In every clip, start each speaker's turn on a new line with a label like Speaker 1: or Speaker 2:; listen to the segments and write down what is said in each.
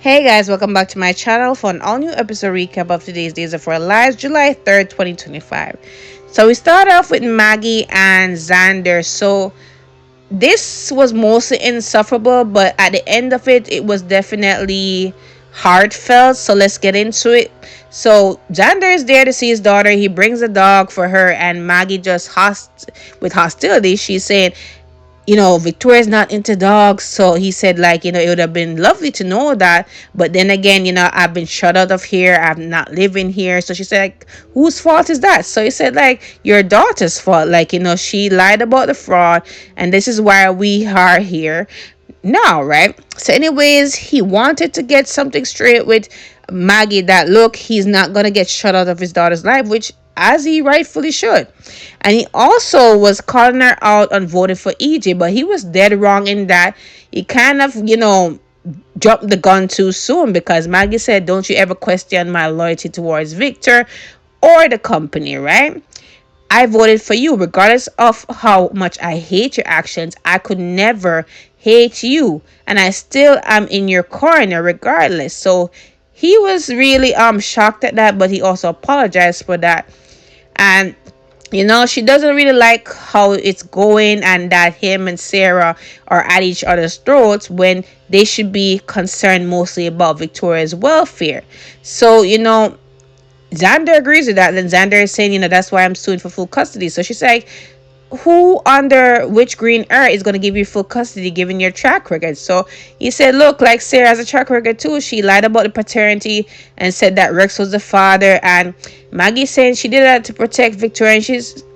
Speaker 1: Hey guys, welcome back to my channel for an all new episode recap of today's Days of Our Lives, July 3rd, 2025. So we start off with Maggie and Xander. So this was mostly insufferable, but at the end of it, it was definitely heartfelt. So let's get into it. So Xander is there to see his daughter. He brings a dog for her, and Maggie just with hostility. She's saying, Victoria's not into dogs. So he said, like, it would have been lovely to know that. But then again, I've been shut out of here. I'm not living here. So she said, like, whose fault is that? So he said, like, your daughter's fault. Like, she lied about the fraud. And this is why we are here now, right? So, anyways, he wanted to get something straight with Maggie that, look, he's not going to get shut out of his daughter's life, which as he rightfully should. And he also was calling her out on voting for EJ, but he was dead wrong in that he kind of, jumped the gun too soon, because Maggie said, don't you ever question my loyalty towards Victor or the company, right? I voted for you regardless of how much I hate your actions. I could never hate you, and I still am in your corner regardless. So he was really shocked at that, but he also apologized for that. And she doesn't really like how it's going, and that him and Sarah are at each other's throats when they should be concerned mostly about Victoria's welfare. So Xander agrees with that. Then Xander is saying, that's why I'm suing for full custody. So she's like, who under which green earth is going to give you full custody given your track record? So he said, look, like Sarah has a track record too. She lied about the paternity and said that Rex was the father. And Maggie saying she did that to protect Victoria.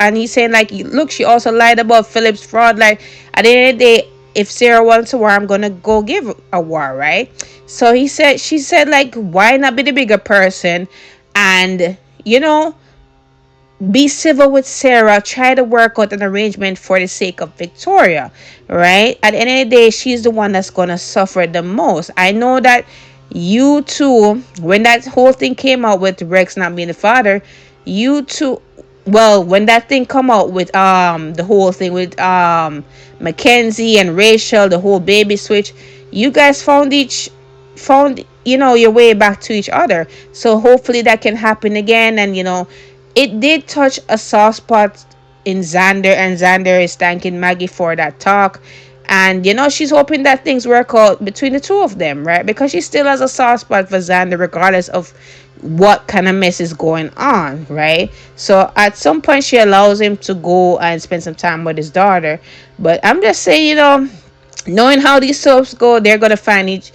Speaker 1: And he's saying, like, look, she also lied about Philip's fraud. Like, at the end of the day, if Sarah wants a war, I'm going to go give a war, right? So she said, like, why not be the bigger person? And, be civil with Sarah. Try to work out an arrangement for the sake of Victoria, right? At the end of the day, she's the one that's going to suffer the most. I know that you two, when that whole thing came out with Rex not being the father, you two, well, when that thing come out with the whole thing with Mackenzie and Rachel, the whole baby switch, you guys found your way back to each other. So hopefully that can happen again. And it did touch a soft spot in Xander, and Xander is thanking Maggie for that talk. And she's hoping that things work out between the two of them, right? Because she still has a soft spot for Xander regardless of what kind of mess is going on, right? So at some point she allows him to go and spend some time with his daughter. But I'm just saying, knowing how these soaps go, they're gonna find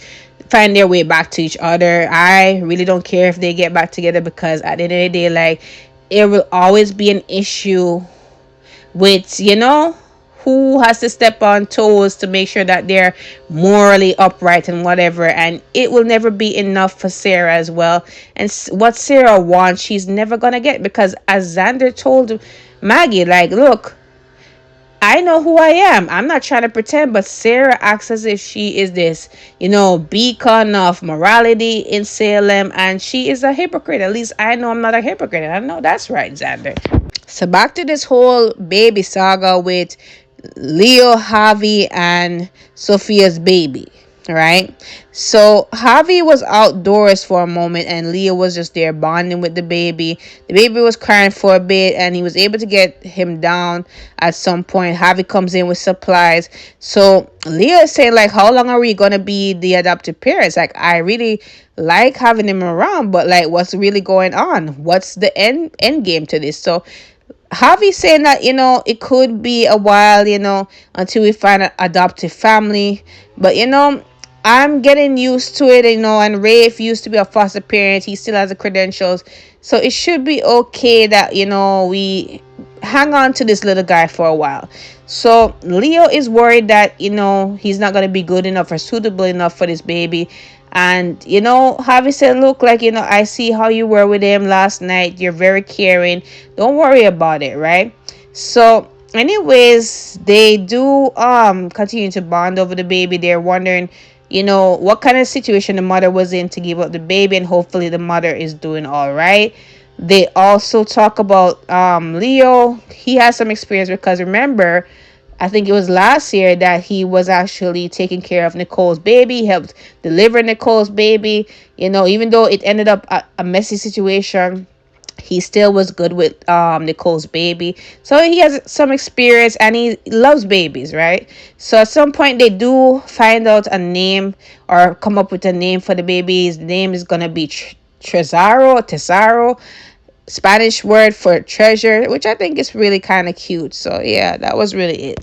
Speaker 1: their way back to each other. I really don't care if they get back together, because at the end of the day, like, it will always be an issue with who has to step on toes to make sure that they're morally upright and whatever. And it will never be enough for Sarah as well. And what Sarah wants, she's never gonna get, because as Xander told Maggie, like, look, I know who I am. I'm not trying to pretend, but Sarah acts as if she is this, beacon of morality in Salem, and she is a hypocrite. At least I know I'm not a hypocrite. I know that's right, Xander. So back to this whole baby saga with Leo, Javi, and Sophia's baby, right? So Javi was outdoors for a moment, and Leo was just there bonding with the baby. The baby was crying for a bit, and he was able to get him down at some point. Javi comes in with supplies. So Leo is saying, like, how long are we gonna be the adoptive parents? Like, I really like having him around, but like, what's really going on? What's the end game to this? So Javi saying that, it could be a while, until we find an adoptive family. But, I'm getting used to it, and Rafe used to be a foster parent. He still has the credentials. So it should be okay that, we hang on to this little guy for a while. So Leo is worried that, he's not going to be good enough or suitable enough for this baby. And, Javi said, look, like, I see how you were with him last night. You're very caring. Don't worry about it, right? So anyways, they do continue to bond over the baby. They're wondering, what kind of situation the mother was in to give up the baby, and hopefully the mother is doing all right. They also talk about Leo. He has some experience, because remember, I think it was last year that he was actually taking care of Nicole's baby, helped deliver Nicole's baby. Even though it ended up a messy situation, he still was good with Nicole's baby. So he has some experience and he loves babies, right? So at some point they do find out a name or come up with a name for the baby. His name is gonna be Tesaro, Spanish word for treasure, which I think is really kind of cute. So yeah, that was really it.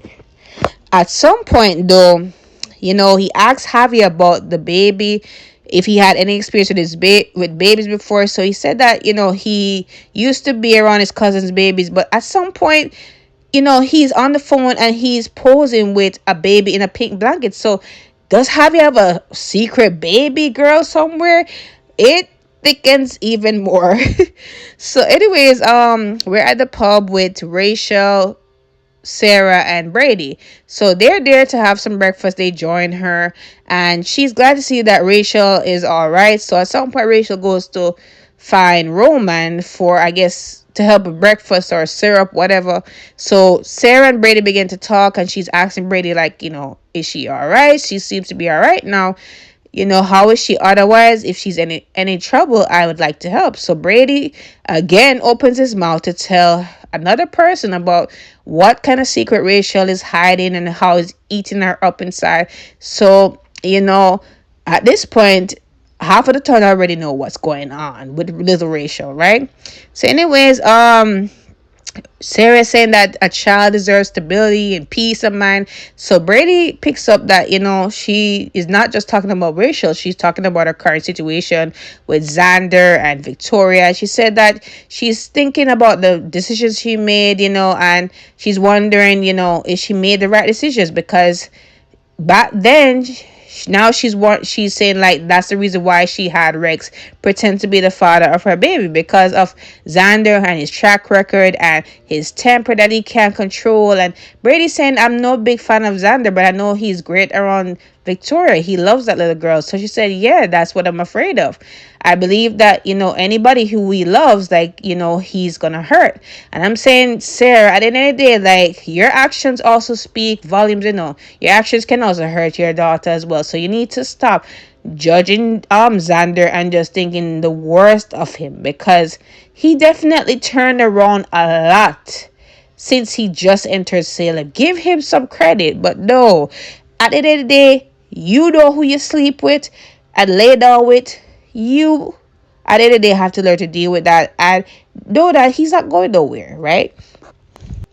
Speaker 1: At some point though, he asked Javi about the baby, if he had any experience with with babies before. So he said that he used to be around his cousin's babies, but at some point, he's on the phone and he's posing with a baby in a pink blanket. So does Javi have a secret baby girl somewhere? It thickens even more. So anyways, we're at the pub with Rachel, Sarah, and Brady. So they're there to have some breakfast. They join her, and she's glad to see that Rachel is all right. So at some point, Rachel goes to find Roman for, I guess, to help with breakfast or syrup, whatever. So Sarah and Brady begin to talk, and she's asking Brady, like, is she all right? She seems to be all right now. How is she otherwise? If she's in any trouble, I would like to help. So Brady again opens his mouth to tell another person about what kind of secret Rachel is hiding and how it's eating her up inside. So, at this point, half of the town already know what's going on with little Rachel, right? So anyways, Sarah is saying that a child deserves stability and peace of mind. So Brady picks up that, she is not just talking about Rachel. She's talking about her current situation with Xander and Victoria. She said that she's thinking about the decisions she made, and she's wondering, if she made the right decisions, because back then, now she's saying, like, that's the reason why she had Rex pretend to be the father of her baby, because of Xander and his track record and his temper that he can't control. And Brady's saying, I'm no big fan of Xander, but I know he's great around Victoria. He loves that little girl. So she said, yeah, that's what I'm afraid of. I believe that, anybody who he loves, like, he's gonna hurt. And I'm saying, Sarah, at the end of the day, like, your actions also speak volumes. Your actions can also hurt your daughter as well. So you need to stop judging Xander and just thinking the worst of him, because he definitely turned around a lot since he just entered Salem. Give him some credit, but no, at the end of the day, you know who you sleep with and lay down with. You, at the end of the day, have to learn to deal with that and know that he's not going nowhere, right?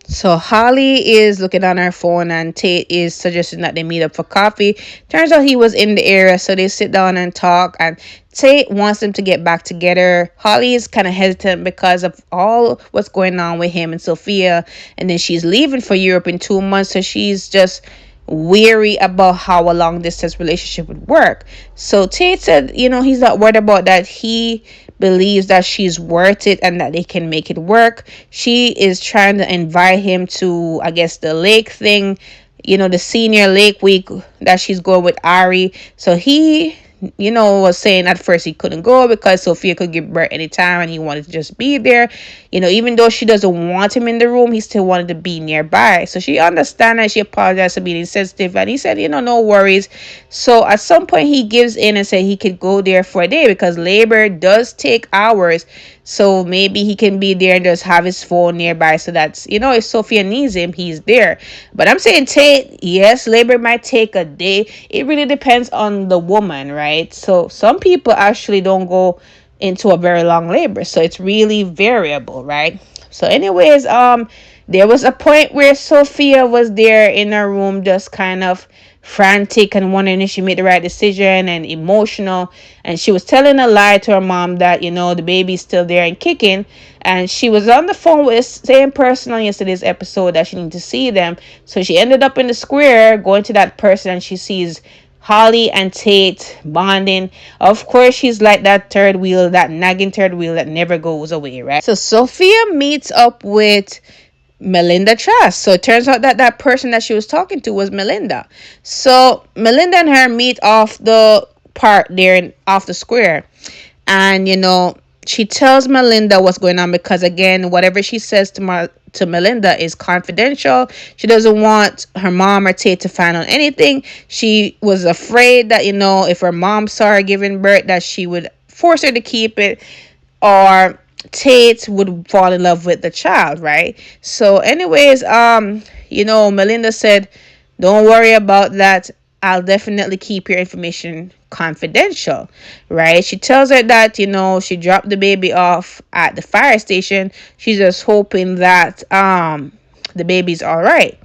Speaker 1: So Holly is looking on her phone and Tate is suggesting that they meet up for coffee. Turns out he was in the area, so they sit down and talk, and Tate wants them to get back together. Holly is kind of hesitant because of all what's going on with him and Sophia, and then she's leaving for Europe in 2 months, so she's just weary about how a long distance relationship would work. So Tate said, he's not worried about that. He believes that she's worth it and that they can make it work. She is trying to invite him to, I guess, the lake thing, the senior lake week that she's going with Ari. So he, was saying at first he couldn't go because Sophia could give birth anytime and he wanted to just be there. Even though she doesn't want him in the room, he still wanted to be nearby. So she understands and she apologized for being insensitive. And he said, no worries. So at some point he gives in and said he could go there for a day because labor does take hours. So maybe he can be there and just have his phone nearby. So that's, if Sophia needs him, he's there. But I'm saying, Tate, yes, labor might take a day. It really depends on the woman, right? So some people actually don't go into a very long labor. So it's really variable, right? So anyways, there was a point where Sophia was there in her room just kind of frantic and wondering if she made the right decision and emotional, and she was telling a lie to her mom that the baby's still there and kicking, and she was on the phone with the same person on yesterday's episode that she needed to see them. So she ended up in the square going to that person, and she sees Holly and Tate bonding. Of course, she's like that third wheel, that nagging third wheel that never goes away, right? So Sophia meets up with Melinda Trask. So it turns out that that person that she was talking to was Melinda. So Melinda and her meet off the part there off the square. And, she tells Melinda what's going on because, again, whatever she says to Melinda is confidential. She doesn't want her mom or Tate to find out anything. She was afraid that, if her mom saw her giving birth, that she would force her to keep it, or Tate would fall in love with the child, right? So, anyways, Melinda said, "Don't worry about that. I'll definitely keep your information confidential," right? She tells her that, she dropped the baby off at the fire station. She's just hoping that the baby's all right.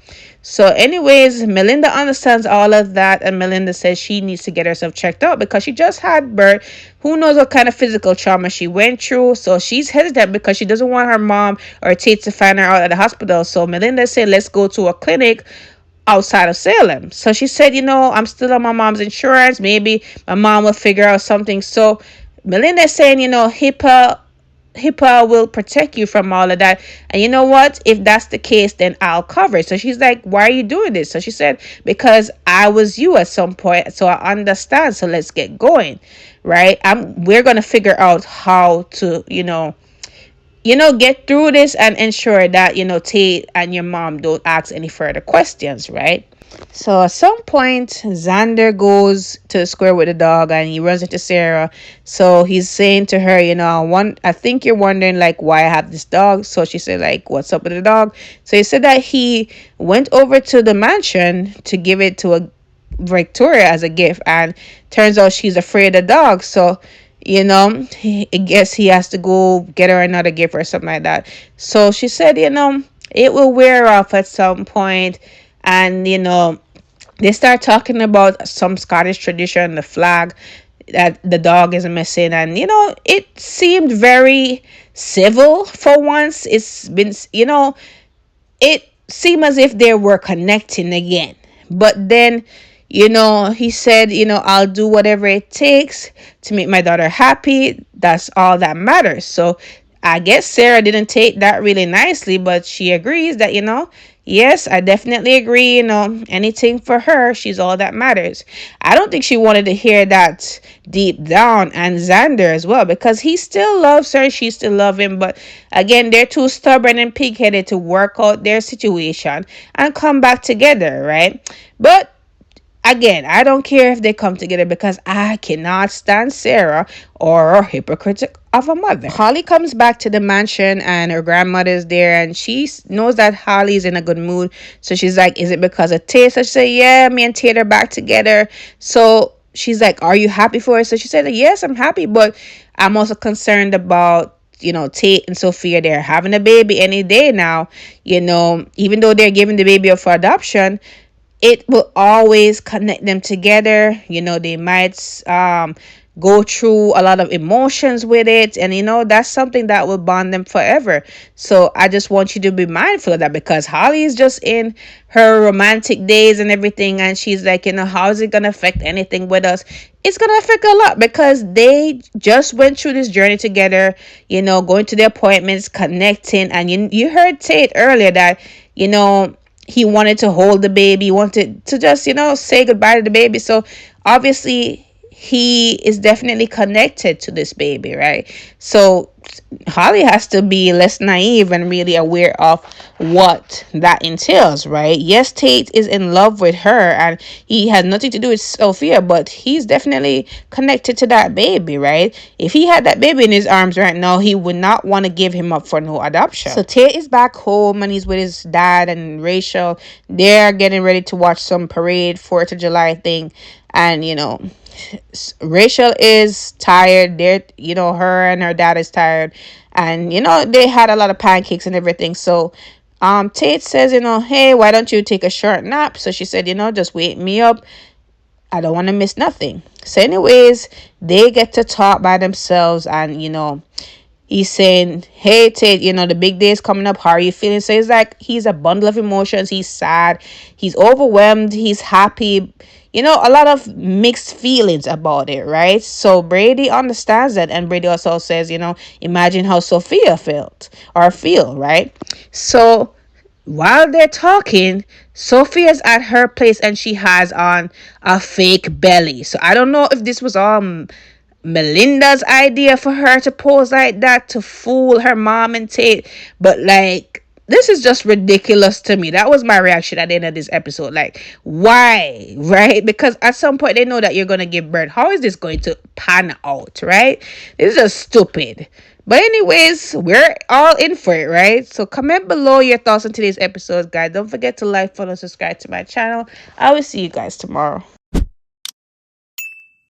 Speaker 1: So, anyways, Melinda understands all of that, and Melinda says she needs to get herself checked out because she just had birth. Who knows what kind of physical trauma she went through? So she's hesitant because she doesn't want her mom or Tate to find her out at the hospital. So Melinda said, "Let's go to a clinic outside of Salem." So she said, "I'm still on my mom's insurance. Maybe my mom will figure out something." So Melinda is saying, HIPAA will protect you from all of that. And you know what? If that's the case, then I'll cover it. So she's like, "Why are you doing this?" So she said, "Because I was you at some point. So I understand. So let's get going." Right? We're going to figure out how to, get through this and ensure that, Tate and your mom don't ask any further questions, right? So at some point, Xander goes to the square with the dog and he runs into Sarah. So he's saying to her, I think you're wondering like why I have this dog. So she said like, "What's up with the dog?" So he said that he went over to the mansion to give it to a Victoria as a gift, and turns out she's afraid of dogs. So I guess he has to go get her another gift or something like that. So she said, it will wear off at some point. And, they start talking about some Scottish tradition, the flag, that the dog is missing. And, it seemed very civil for once. It's been, it seemed as if they were connecting again. But then, he said, "I'll do whatever it takes to make my daughter happy. That's all that matters." So I guess Sarah didn't take that really nicely, but she agrees that, yes, I definitely agree, anything for her, she's all that matters. I don't think she wanted to hear that deep down, and Xander as well, because he still loves her, she still loves him, but again, they're too stubborn and pig-headed to work out their situation and come back together, right? But again, I don't care if they come together because I cannot stand Sarah or her hypocrite of a mother. Holly comes back to the mansion and her grandmother's there, and she knows that Holly's in a good mood. So she's like, "Is it because of Tate?" So she said, "Yeah, me and Tate are back together." So she's like, "Are you happy for her?" So she said, "Yes, I'm happy, but I'm also concerned about Tate and Sophia. They're having a baby any day now. Even though they're giving the baby up for adoption, it will always connect them together. They might go through a lot of emotions with it, and that's something that will bond them forever. So I just want you to be mindful of that, because Holly is just in her romantic days and everything, and she's like, how is it gonna affect anything with us? It's gonna affect a lot, because they just went through this journey together, going to the appointments, connecting. And you heard Tate earlier that he wanted to hold the baby, wanted to just, say goodbye to the baby. So obviously he is definitely connected to this baby, right? So Holly has to be less naive and really aware of what that entails, right? Yes, Tate is in love with her and he has nothing to do with Sophia, but he's definitely connected to that baby, right? If he had that baby in his arms right now, he would not want to give him up for no adoption. So Tate is back home and he's with his dad and Rachel. They're getting ready to watch some parade, 4th of July thing. And, Rachel is tired. Her and her dad is tired. And, they had a lot of pancakes and everything. So, Tate says, "Hey, why don't you take a short nap?" So she said, "Just wake me up. I don't want to miss nothing." So anyways, they get to talk by themselves, and, he's saying, "Hey, Tate, the big day is coming up. How are you feeling?" So he's a bundle of emotions. He's sad. He's overwhelmed. He's happy. A lot of mixed feelings about it, right? So Brady understands that. And Brady also says, imagine how Sophia felt or feel, right? So while they're talking, Sophia's at her place and she has on a fake belly. So I don't know if this was all Melinda's idea for her to pose like that to fool her mom and Tate, but this is just ridiculous to me. That was my reaction at the end of this episode. Like, why? Right? Because at some point they know that you're gonna give birth. How is this going to pan out? Right? This is just stupid. But anyways, we're all in for it, right? So comment below your thoughts on today's episode, guys. Don't forget to like, follow, subscribe to my channel. I will see you guys tomorrow.